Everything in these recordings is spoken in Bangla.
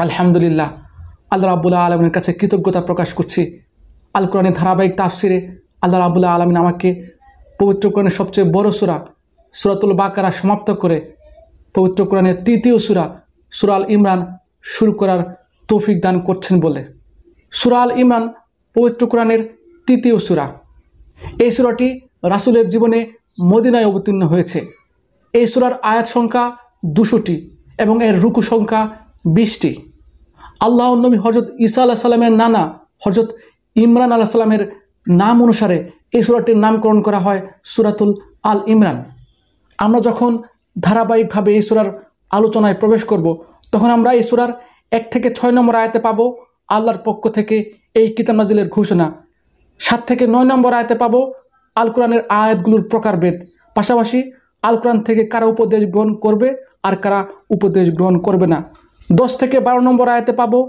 আলহামদুলিল্লাহ, আল্লাহ রাব্বুল আলামিনের কাছে কৃতজ্ঞতা প্রকাশ করছি। আল কোরআনের ধারাবাহিক তাফসিরে আল্লাহ রাব্বুল আলামিন আমাকে পবিত্র কোরআনের সবচেয়ে বড় সূরা সূরাতুল বাকারা সমাপ্ত করে পবিত্র কোরআনের তৃতীয় সূরা সূরা আল ইমরান শুরু করার তৌফিক দান করছেন বলে। সূরা আল ইমরান পবিত্র কোরআনের তৃতীয় সূরা। এই সূরাটি রাসূলের জীবনে মদিনায় অবতীর্ণ হয়েছে। এই সূরার আয়াত সংখ্যা 200টি এবং এর রুকু সংখ্যা 20টি। আল্লাহর নবী হযরত ঈসা আলাইহিস সালামের নানা হযরত ইমরান আলাইহিস সালামের নাম অনুসারে এই সূরাটির নামকরণ করা হয় সূরাতুল আল ইমরান। আমরা যখন ধারাবাহিকভাবে এই সূরার আলোচনায় প্রবেশ করব, তখন আমরা এই সূরার 1 থেকে 6 নম্বর আয়াতে পাবো আল্লাহর পক্ষ থেকে এই কিতাব নাজিলের ঘোষণা। 7 থেকে 9 নম্বর আয়াতে পাবো আল কোরআনের আয়াতগুলোর প্রকারভেদ, পাশাপাশি আল কোরআন থেকে কারা উপদেশ গ্রহণ করবে আর কারা উপদেশ গ্রহণ করবে না। 10 থেকে 12 নম্বর আয়াতে পাবো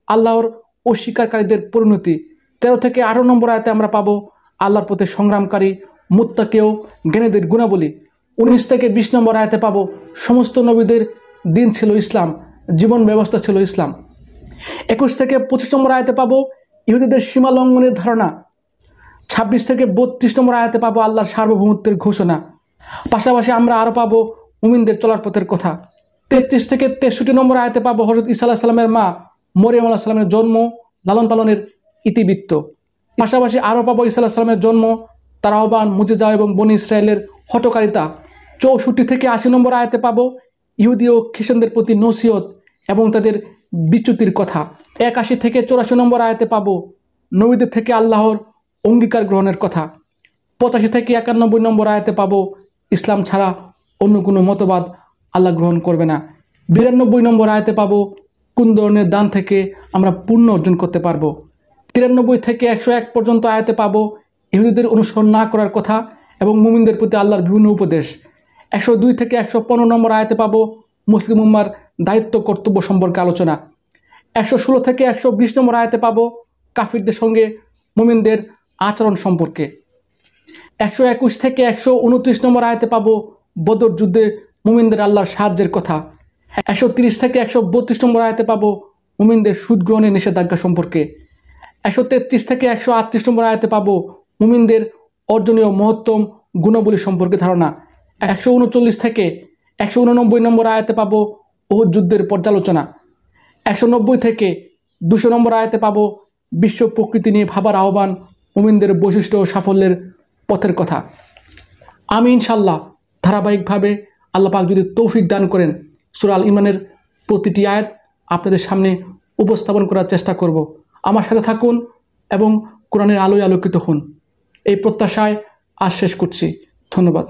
আল্লাহর অস্বীকারীদের পরিণতি। 13 থেকে 18 নম্বর আয়াতে আমরা পাবো আল্লাহর পথে সংগ্রামকারী মুত্তাকিও জ্ঞানীদের গুণাবলী। 19 থেকে 20 নম্বর আয়াতে পাবো সমস্ত নবীদের দিন ছিল ইসলাম, জীবন ব্যবস্থা ছিল ইসলাম। 21 থেকে 25 নম্বর আয়াতে পাবো ইহুদিদের সীমা লঙ্ঘনের ধারণা। 26 থেকে 32 নম্বর আয়াতে পাবো আল্লাহর সার্বভৌমত্বের ঘোষণা। পাশাপাশি আমরা আরও পাবো মুমিনদের চলার পথের কথা। 33 থেকে 63 নম্বর আয়াতে পাবো হযরত ঈসা আলাইহিস সালামের মা মরিয়ম আলাইহিস সালামের জন্ম, লালন পালনের ইতিবৃত্ত। পাশাপাশি আরও পাবো ঈসা আলাইহিস সালামের জন্ম, তার আহ্বান, মুজিজা এবং বনী ইসরায়েলের হঠকারিতা। 64 থেকে 80 নম্বর আয়াতে পাবো ইহুদি ও খ্রিস্টানদের প্রতি নসিহত এবং তাদের বিচ্যুতির কথা। 81 থেকে 84 নম্বর আয়াতে পাবো নবীদের থেকে আল্লাহর অঙ্গীকার গ্রহণের কথা। 85 থেকে 91 নম্বর আয়াতে পাবো ইসলাম ছাড়া অন্য কোনো মতবাদ আল্লাহ গ্রহণ করবে না। 92 নম্বর আয়াতে পাবো কোন ধরনের দান থেকে আমরা পুণ্য অর্জন করতে পারবো। 93 থেকে 101 পর্যন্ত আয়াতে পাবো ইহুদিদের অনুসরণ না করার কথা এবং মুমিনদের প্রতি আল্লাহর বিভিন্ন উপদেশ। 102 থেকে 115 নম্বর আয়াতে পাবো মুসলিম উম্মার দায়িত্ব কর্তব্য সম্পর্কে আলোচনা। 116 থেকে 120 নম্বর আয়াতে পাবো কাফিরদের সঙ্গে মুমিনদের আচরণ সম্পর্কে। 121 থেকে 129 নম্বর আয়াতে পাবো বদর যুদ্ধে মুমিনদের আল্লাহর সাহায্যের কথা। 130 থেকে 132 নম্বর আয়াতে পাবো মুমিনদের সুদ গ্রহণের নিষেধাজ্ঞা সম্পর্কে। 133 থেকে 138 নম্বর আয়াতে পাবো মুমিনদের অর্জনীয় মহত্তম গুণাবলী সম্পর্কে ধারণা। 139 থেকে 189 নম্বর আয়াতে পাবো উহুদ যুদ্ধের পর্যালোচনা। 190 থেকে 200 নম্বর আয়াতে পাবো বিশ্ব প্রকৃতি নিয়ে ভাবার আহ্বান, মুমিনদের বৈশিষ্ট্য ও সাফল্যের পথের কথা। আমি ইনশাল্লাহ ধারাবাহিকভাবে আল্লাহ পাক যদি তৌফিক দান করেন সূরা আল ইমরানের প্রতিটি আয়াত আপনাদের সামনে উপস্থাপন করার চেষ্টা করব। আমার সাথে থাকুন এবং কোরআনের আলোয় আলোকিত হন, এই প্রত্যাশায় আজ শেষ করছি। ধন্যবাদ।